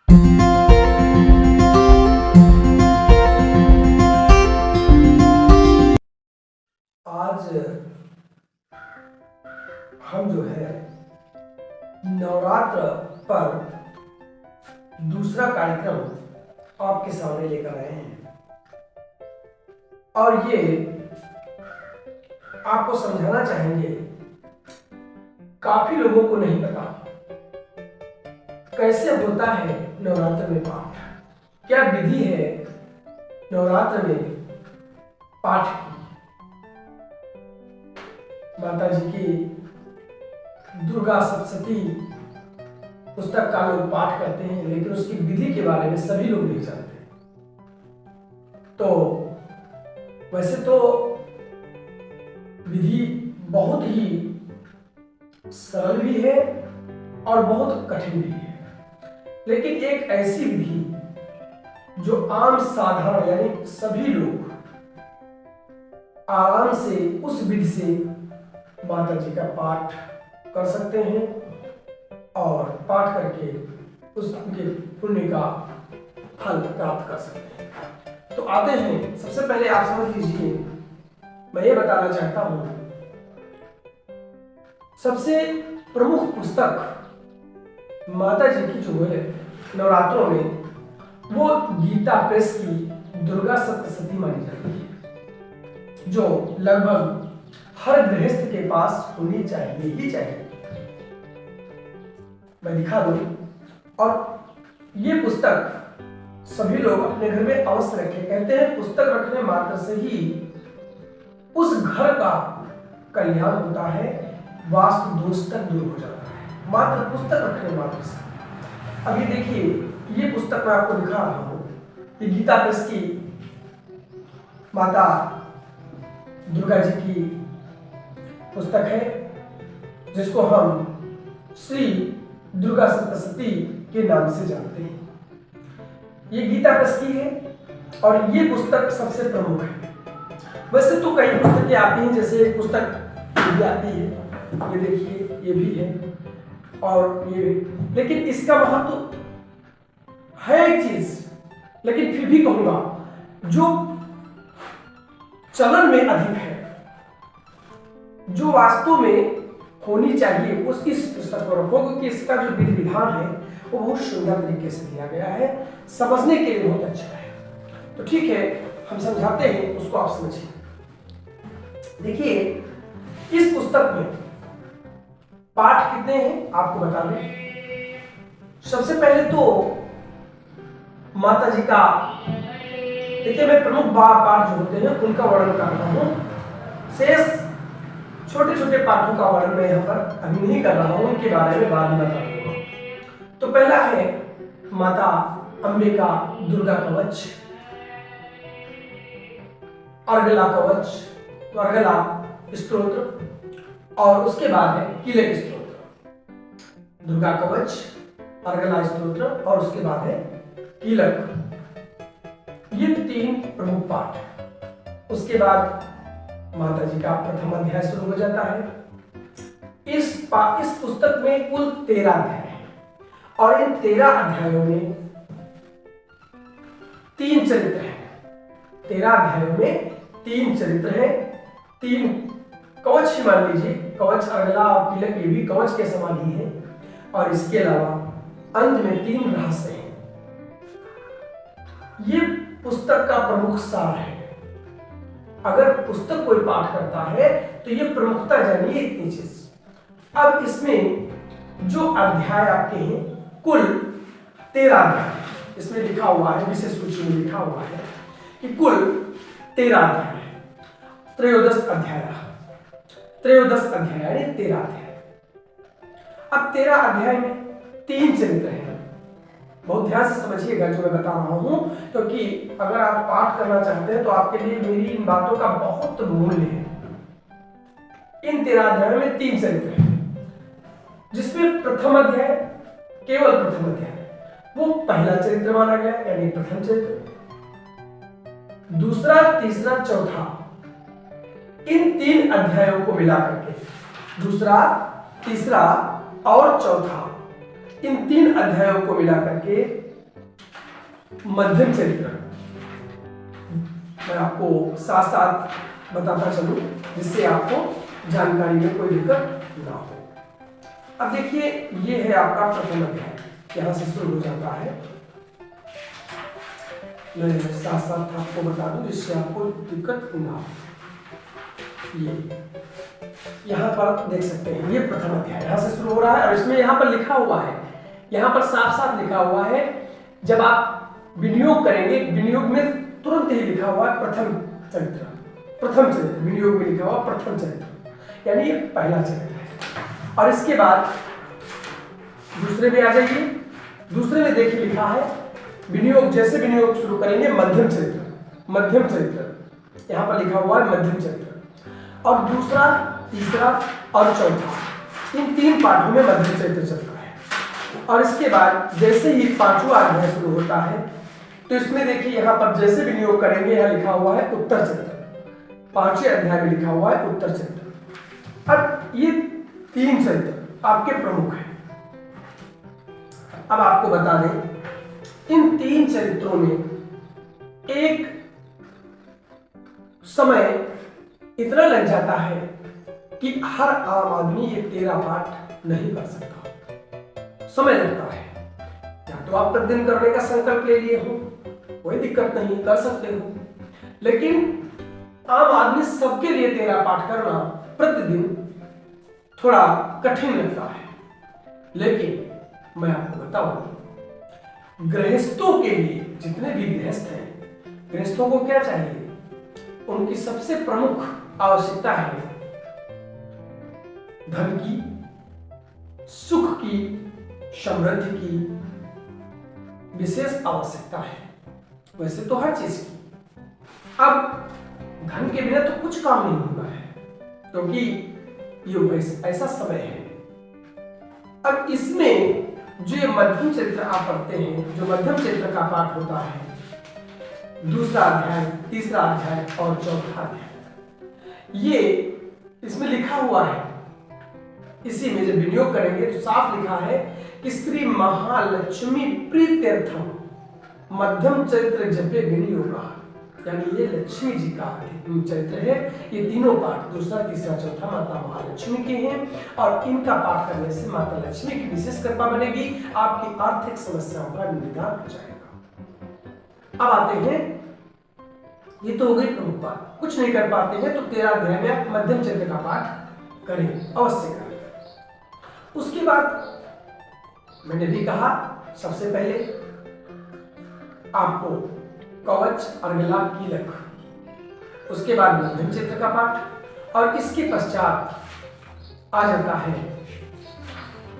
आज हम जो है नवरात्र पर दूसरा कार्यक्रम आपके सामने लेकर आए हैं और ये आपको समझाना चाहेंगे। काफी लोगों को नहीं पता कैसे होता है नवरात्र में पाठ, क्या विधि है नवरात्र में पाठ की। माता जी की दुर्गा सप्तशती पुस्तक का लोग पाठ करते हैं, लेकिन उसकी विधि के बारे में सभी लोग नहीं जानते। तो वैसे तो विधि बहुत ही सरल भी है और बहुत कठिन भी है, लेकिन एक ऐसी विधि जो आम साधारण यानी सभी लोग आराम से उस विधि से माता जी का पाठ कर सकते हैं और पाठ करके उसके पुण्य का फल प्राप्त कर सकते हैं। तो आते हैं, सबसे पहले आप समझ लीजिए, मैं ये बताना चाहता हूं, सबसे प्रमुख पुस्तक माता जी की जो है नवरात्रों में, वो गीता प्रेस की दुर्गा सप्तशती मानी जाती है, जो लगभग हर गृहस्थ के पास होनी चाहिए ही चाहिए। मैं दिखा दूं, और ये पुस्तक सभी लोग अपने घर में अवश्य रखें। कहते हैं पुस्तक रखने मात्र से ही उस घर का कल्याण होता है, वास्तु दोष तक दूर हो जाता है, मात्र पुस्तक रखने मात्र से। अभी देखिए, ये पुस्तक मैं आपको दिखा रहा हूं, ये गीता प्रेस की माता दुर्गा जी की पुस्तक है, जिसको हम श्री दुर्गा सप्तशती के नाम से जानते हैं। ये गीता प्रेस की है और ये पुस्तक सबसे प्रमुख है। वैसे तो कई पुस्तकें आती हैं, जैसे एक पुस्तक ये भी आती है, ये देखिए ये भी है और ये भी, लेकिन इसका महत्व है एक चीज, लेकिन फिर भी कहूंगा जो चलन में अधिक है, जो वास्तव में होनी चाहिए, उस इस पुस्तक को रखो, क्योंकि इसका जो विधि विधान है वो बहुत सुंदर तरीके से दिया गया है, समझने के लिए बहुत अच्छा है। तो ठीक है, हम समझाते हैं, उसको आप समझिए। देखिए, इस पुस्तक में पाठ कितने हैं आपको बता दें। सबसे पहले तो माता जी का, देखिए मैं प्रमुख पाठ जो होते हैं उनका वर्णन करता हूं, शेष छोटे छोटे पाठों का वर्णन मैं यहाँ पर अभी नहीं कर रहा हूं, उनके बारे में बाद में बता दूंगा। तो पहला है माता अम्बे का दुर्गा कवच, अर्गला कवच, तो अर्गला स्तोत्र, और उसके बाद है कीलक स्तोत्र। दुर्गा कवच, अर्गला स्तोत्र और उसके बाद है कीलक। ये तीन प्रमुख पाठ है। उसके बाद माता जी का प्रथम अध्याय शुरू हो जाता है। इस पुस्तक में कुल 13 अध्याय हैं और इन 13 अध्यायों में 3 चरित्र हैं। 13 अध्यायों में 3 चरित्र हैं, 3 कवच ही मान लीजिए, कवच, अर्गला और कीलक ये भी कवच के समान ही है, और इसके अलावा अंत में 3 रहस्य हैं। ये पुस्तक का प्रमुख सार है। अगर पुस्तक कोई पाठ करता है तो ये प्रमुखता जानिए इतनी चीज। अब इसमें जो अध्याय आपके हैं, कुल 13 अध्याय, इसमें लिखा हुआ है, विशेष सूची में लिखा हुआ है कि कुल 13 अध्याय है। त्रयोदश अध्याय यानी 13 अध्याय। अब 13 अध्याय में 3 चरित्र हैं। बहुत ध्यान से समझिएगा जो मैं बता रहा हूं, क्योंकि अगर आप पाठ करना चाहते हैं तो आपके लिए मेरी इन बातों का बहुत मूल्य है। इन 13 अध्यायों में 3 चरित्र हैं, जिसमें प्रथम अध्याय, केवल प्रथम अध्याय, वो पहला चरित्र माना गया, यानी प्रथम चरित्र। दूसरा, तीसरा, चौथा, इन 3 अध्यायों को मिलाकर के, दूसरा, तीसरा और चौथा, इन 3 अध्यायों को मिलाकर के मध्यम चरित्र। मैं आपको साथ साथ बताता चलूं जिससे आपको जानकारी में कोई दिक्कत ना हो। अब देखिए, ये है आपका प्रथम अध्याय, यहां से शुरू हो जाता है। मैं साथ साथ आपको बता दूं जिससे आपको दिक्कत ना हो। ये यहाँ पर देख सकते हैं, ये प्रथम अध्याय यहाँ से शुरू हो रहा है और इसमें यहाँ पर लिखा हुआ है, यहाँ पर साफ साफ लिखा हुआ है, जब आप विनियोग करेंगे, विनियोग में तुरंत ही लिखा हुआ है प्रथम चरित्र। प्रथम चरित्र विनियोग में लिखा हुआ प्रथम चरित्र, यानी ये पहला चरित्र है। और इसके बाद दूसरे में आ जाइए, दूसरे में देखिए लिखा है विनियोग, जैसे विनियोग शुरू करेंगे मध्यम चरित्र, मध्यम चरित्र यहाँ पर लिखा हुआ है मध्यम चरित्र। और दूसरा, तीसरा और चौथा, इन 3 पाठों में मध्यम चरित्र चलता है। और इसके बाद जैसे ही 5वां अध्याय शुरू होता है तो इसमें देखिए यहाँ पर जैसे विनियोग करेंगे यहाँ लिखा हुआ है उत्तर चरित्र। 5वें अध्याय में लिखा हुआ है उत्तर चरित्र। अब ये 3 चरित्र आपके प्रमुख हैं। अब आपको बता दें, इन 3 चरित्रों में एक समय इतना लग जाता है कि हर आम आदमी ये 13 पाठ नहीं कर सकता, समय लगता है। या तो आप प्रतिदिन करने का संकल्प ले लिए हो, कोई दिक्कत नहीं, कर सकते हो, लेकिन आम आदमी सबके लिए 13 पाठ करना प्रतिदिन थोड़ा कठिन लगता है। लेकिन मैं आपको बताऊं, गृहस्थों के लिए, जितने भी गृहस्थ हैं, गृहस्थों को क्या चाहिए? उनकी सबसे प्रमुख आवश्यकता है धन की, सुख की, समृद्धि की विशेष आवश्यकता है। वैसे तो हर चीज की। अब धन के बिना तो कुछ काम नहीं होना है, क्योंकि ये ऐसा समय है। अब इसमें जो ये मध्यम चरित्र आप पढ़ते हैं, जो मध्यम चरित्र का पाठ होता है, दूसरा अध्याय, तीसरा अध्याय और चौथा अध्याय, ये इसमें लिखा हुआ है, इसी में जब विनियोग करेंगे तो साफ लिखा है कि श्री महालक्ष्मी प्रीत्यर्थम मध्यम चरित्र जपे विनियोग, यानी ये लक्ष्मी जी का चरित्र है। ये तीनों पाठ, दूसरा, तीसरा, चौथा माता महालक्ष्मी के हैं और इनका पाठ करने से माता लक्ष्मी की विशेष कृपा बनेगी, आपकी आर्थिक समस्याओं का निदान हो जाएगा। अब आते हैं, ये तो हो गई प्रमुख बात। कुछ नहीं कर पाते हैं तो 13 अध्याय में आप मध्यम चरित्र का पाठ करें, अवश्य करें। उसके बाद मैंने भी कहा, सबसे पहले आपको कवच, अर्गला, कीलक, उसके बाद मध्यम चरित्र का पाठ और इसके पश्चात आ जाता है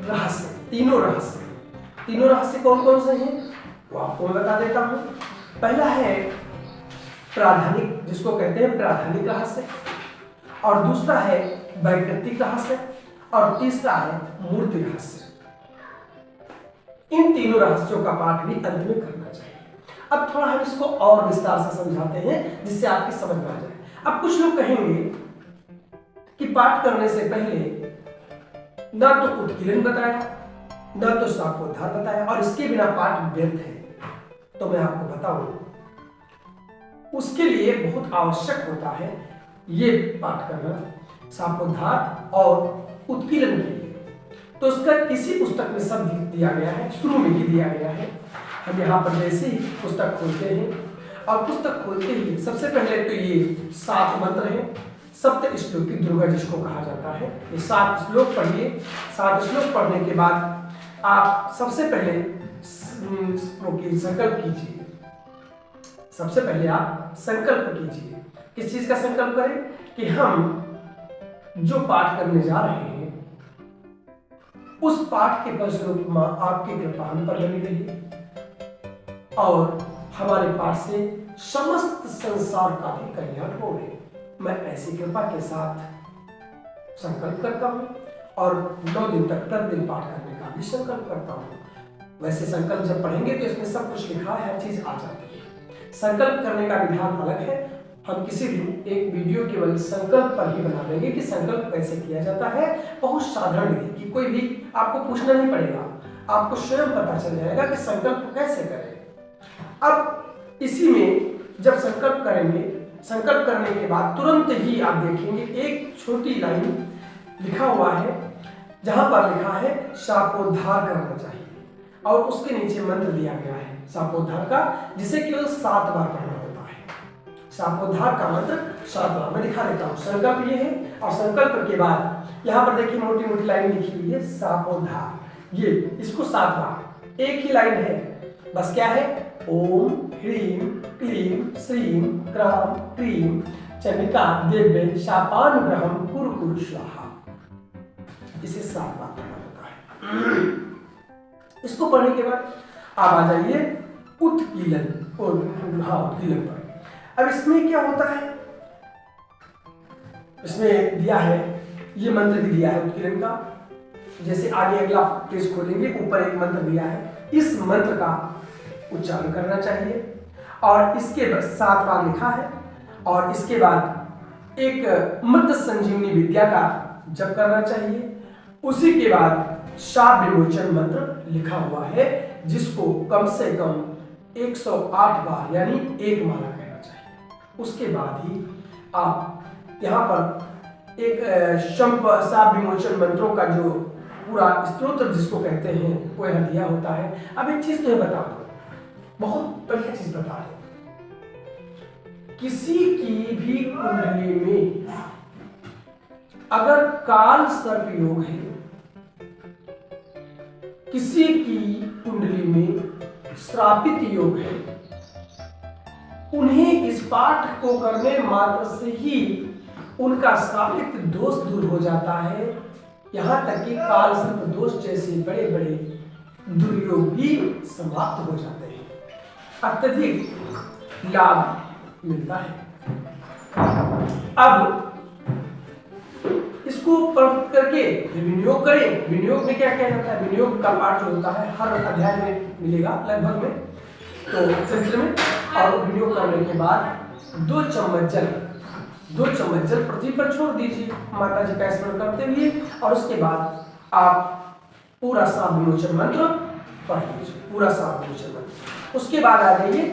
रहस्य, तीनों रहस्य। तीनों रहस्य कौन कौन से हैं वो आपको मैं बता देता हूं। पहला है प्राधानिक, जिसको कहते हैं प्राधानिक रहस्य, और दूसरा है वैकृतिक रहस्य और तीसरा है मूर्ति रहस्य। इन तीनों रहस्यों का पाठ भी अंत में करना चाहिए। अब थोड़ा हम इसको और विस्तार से समझाते हैं जिससे आपकी समझ में आ जाए। अब कुछ लोग कहेंगे कि पाठ करने से पहले ना तो उत्कीलन बताया, ना तो शाकोद्धार बताया और इसके बिना पाठ व्यर्थ है। तो मैं आपको बताऊं, उसके लिए बहुत आवश्यक होता है ये पाठ करना, शाकोद्धार और उत्कीलन के लिए। तो उसका इसी पुस्तक में सब दिया गया है, शुरू में ही दिया गया है। हम यहाँ पर जैसे ही पुस्तक खोलते हैं और पुस्तक खोलते ही सबसे पहले तो ये 7 मंत्र हैं, सप्त श्लोकी दुर्गा जिसको कहा जाता है। ये 7 श्लोक पढ़िए। 7 श्लोक पढ़ने के बाद आप सबसे पहले संकल्प कीजिए। सबसे पहले आप संकल्प कीजिए। किस चीज का संकल्प करें? कि हम जो पाठ करने जा रहे हैं उस पाठ के फलस्वरूप मां आपकी कृपा हम पर बनी रही और हमारे पाठ से समस्त संसार का भी कल्याण हो गए। मैं ऐसी कृपा के साथ संकल्प करता हूं और 9 दिन तक प्रतिदिन पाठ करने का भी संकल्प करता हूं। वैसे संकल्प जब पढ़ेंगे तो इसमें सब कुछ लिखा है, हर चीज आ जाती है। संकल्प करने का विधान अलग है। हम किसी दिन एक वीडियो केवल संकल्प पर ही बना देंगे कि संकल्प कैसे किया जाता है। बहुत साधारण विधि कि कोई भी आपको पूछना नहीं पड़ेगा, आपको स्वयं पता चल जाएगा कि संकल्प कैसे करें। अब इसी में जब संकल्प करेंगे, संकल्प करने के बाद तुरंत ही आप देखेंगे एक छोटी लाइन लिखा हुआ है, जहां पर लिखा है शापोद्धार करना चाहिए, और उसके नीचे मंत्र दिया गया है शापोद्धार का, जिसे केवल 7 बार पढ़ना होता है। शापोद्धार का मंत्र 7 बार मैं दिखा देता हूँ। संकल्प ये है, और संकल्प के बाद यहाँ पर देखिए मोटी मोटी लाइन लिखी हुई है शापोद्धार, ये इसको 7 बार, एक ही लाइन है बस। क्या है? ओम ह्रीं क्लीं श्रीं क्रां क्रीं चंडिका देव्यै शापानुग्रहं कुरु कुरु स्वाहा। इसे 7 बार पढ़ना होता है। इसको पढ़ने के बाद आप आ जाइए उत्कीलन, हाँ उत्कीलन पर। अब इसमें क्या होता है, इसमें दिया है ये मंत्र भी दिया है उत्कीलन का। जैसे आगे अगला पेज खोलेंगे, ऊपर एक मंत्र दिया है, इस मंत्र का उच्चारण करना चाहिए, और इसके बाद 7 बार लिखा है, और इसके बाद एक मृत संजीवनी विद्या का जप करना चाहिए। उसी के बाद शाप विमोचन मंत्र लिखा हुआ है, जिसको कम से कम 108 बार यानी 1 माला कहना चाहिए। उसके बाद ही आप यहाँ पर एक शाप विमोचन मंत्रों का जो पूरा स्तोत्र जिसको कहते हैं वो यहाँ दिया होता है। अब एक चीज तुम्हें बता दो, बहुत बढ़िया चीज बता दो, किसी की भी कुंडली में अगर काल सर्प योग है, किसी की कुंडली में श्रापित योग है, उन्हें इस पाठ को करने मात्र से ही उनका श्रापित दोष दूर हो जाता है। यहां तक कि काल सर्प दोष जैसे बड़े बड़े दुर्योग भी समाप्त हो जाते हैं, अत्यधिक लाभ मिलता है। अब इसको पढ़ करके विनियोग करें। विनियोग में क्या किया जाता है? विनियोग का पाठ जो होता है हर अध्याय में मिलेगा लगभग में, तो चरित्र में। और विनियोग करने के बाद 2 चम्मच जल पृथ्वी पर छोड़ दीजिए माता जी का स्मरण करते हुए, और उसके बाद आप पूरा शाप विमोचन मंत्र पढ़ लीजिए, पूरा शाप विमोचन मंत्र। उसके बाद आ जाइए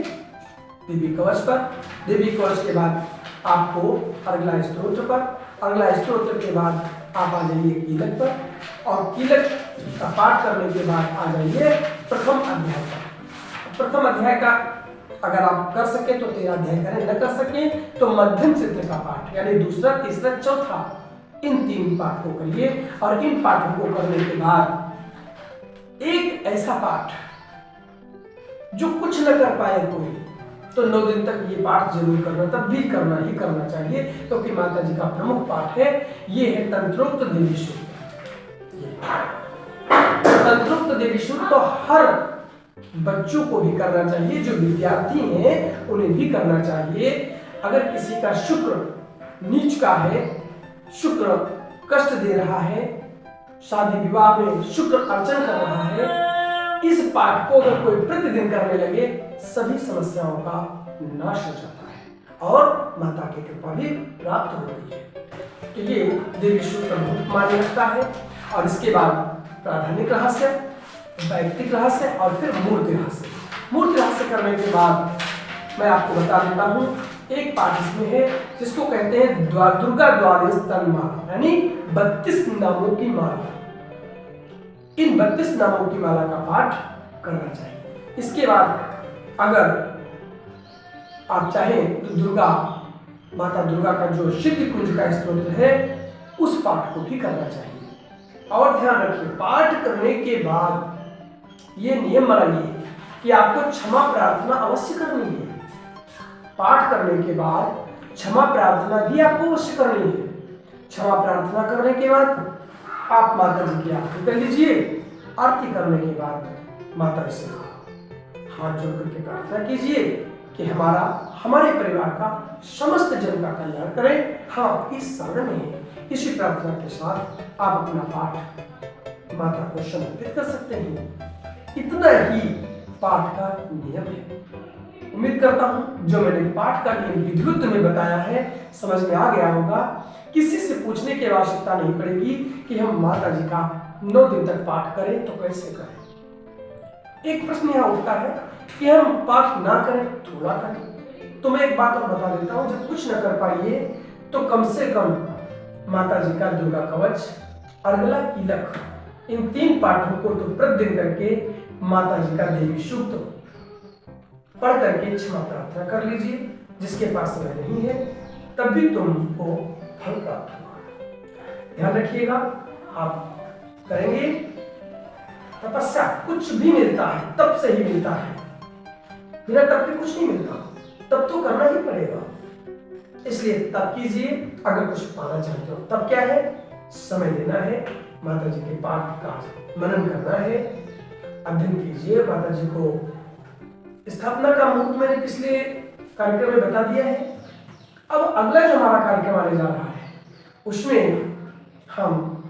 देवी कवच पर। देवी कवच के बाद आपको अगला स्तोत्र पर, अगला स्तोत्र के बाद आप आ जाइए कीलक पर, और कीलक का पाठ करने के बाद आ जाइए प्रथम अध्याय पर। प्रथम अध्याय का अगर आप कर सके तो 13 अध्याय करें, न कर सके तो मध्यम चित्र का पाठ यानी दूसरा, तीसरा, चौथा, इन 3 पाठ को करिए। और इन पाठों को करने के बाद एक ऐसा पाठ जो कुछ न कर पाए कोई, तो 9 दिन तक ये पाठ जरूर करना, तब भी करना ही करना चाहिए, क्योंकि माता जी का प्रमुख पाठ है, ये है तंत्रोक्त देवी सूक्त। तंत्रोक्त देवी सूक्त तो हर बच्चों को भी करना चाहिए, जो विद्यार्थी हैं उन्हें भी करना चाहिए। अगर किसी का शुक्र नीच का है, शुक्र कष्ट दे रहा है, शादी विवाह में शुक्र अर्चन कर रहा है, इस पाठ को अगर कोई प्रतिदिन करने लगे, सभी समस्याओं का नाश हो जाता है और माता की कृपा भी प्राप्त होती है। तो ये देवी सूत्र बहुत मान्य रखता है। और इसके बाद प्राधानिक रहस्य, वैयक्तिक रहस्य, और फिर मूर्ति रहस्य। मूर्ति रहस्य करने के बाद मैं आपको बता देता हूँ, एक पाठ इसमें है जिसको कहते हैं दुर्गा द्वादश तन माला, यानी 32 नामों की माला। इन 32 नामों की माला का पाठ करना चाहिए। इसके बाद अगर आप चाहें तो दुर्गा माता दुर्गा का जो सिद्ध कुंज का स्तोत्र है, उस पाठ को भी करना चाहिए। और ध्यान रखिए, पाठ करने के बाद ये नियम बनाइए कि आपको क्षमा प्रार्थना अवश्य करनी है। पाठ करने के बाद क्षमा प्रार्थना भी आपको अवश्य करनी है। क्षमा प्रार्थना करने के बाद आप माता जी की आरती कर लीजिए। आरती करने के बाद माता जी से हाथ जोड़ करके प्रार्थना कीजिए कि हमारे परिवार का समस्त जन का कल्याण करें। हाँ, इस शरण में इसी प्रार्थना के साथ आप अपना पाठ माता को समर्पित कर सकते हैं। इतना ही पाठ का नियम है। उम्मीद करता हूं जो मैंने पाठ का नियम विधिवत में बताया है समझ में आ गया होगा। किसी से पूछने की आवश्यकता नहीं पड़ेगी कि हम माता जी का 9 दिन तक पाठ करें तो कैसे करें। एक प्रश्न यहाँ उठता है कि हम पाठ ना करें तो ना करें। तो मैं एक बात और बता देता हूँ, जब कुछ न कर पाइए तो कम से कम माता जी का दुर्गा कवच, अर्गला कीलक, इन 3 पाठों को तो प्रतिदिन करके माता जी का देवी सूक्त पढ़ करके क्षमा प्रार्थना कर लीजिए। जिसके पास समय नहीं है तब भी तुमको फल प्राप्त होगा। ध्यान रखिएगा, आप करेंगे तपस्या, कुछ भी मिलता है तब से ही मिलता है, बिना तब के कुछ नहीं मिलता, तब तो करना ही पड़ेगा। इसलिए तब कीजिए। अगर कुछ पाना चाहते हो तब क्या है, समय देना है, माता जी के पाठ का मनन करना है, अध्ययन कीजिए। माता जी को स्थापना का मुहूर्त मैंने पिछले कार्यक्रम में बता दिया है। अब अगला जो हमारा कार्यक्रम आने जा रहा है उसमें हम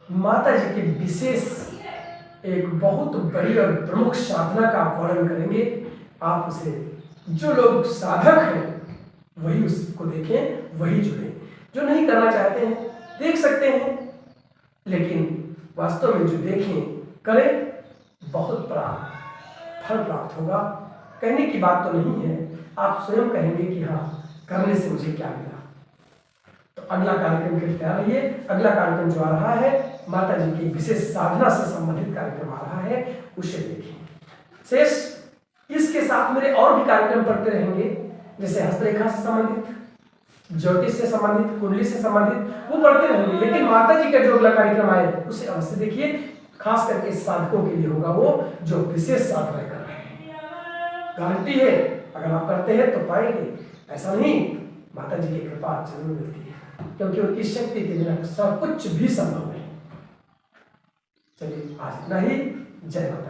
माता जी के विशेष एक बहुत बड़ी और प्रमुख साधना का वर्णन करेंगे। आप उसे, जो लोग साधक हैं वही उसको देखें, वही जुड़े। जो नहीं करना चाहते हैं देख सकते हैं, लेकिन वास्तव में जो देखें करें, बहुत बड़ा फल प्राप्त होगा। कहने की बात तो नहीं है, आप स्वयं कहेंगे कि हाँ, करने से मुझे क्या मिला। तो अगला कार्यक्रम के लिए तैयार रहिए। अगला कार्यक्रम जो आ रहा है माता जी की विशेष साधना से संबंधित कार्यक्रम आ रहा है, उसे देखिए। शेष इसके साथ मेरे और भी कार्यक्रम पढ़ते रहेंगे, जैसे हस्तरेखा से संबंधित, ज्योतिष से संबंधित, कुंडली से संबंधित, वो पढ़ते रहेंगे। लेकिन माता जी का जो अगला कार्यक्रम आए उसे अवश्य देखिए। खास करके साधकों के लिए होगा वो जो विशेष साधना कर रहे हैं। गारंटी है, अगर आप करते हैं तो पाएंगे, ऐसा नहीं, माता जी की कृपा जरूर मिलती है, क्योंकि उनकी शक्ति के बिना सब कुछ भी संभव नहीं। चलिए आज इतना ही। जय माता।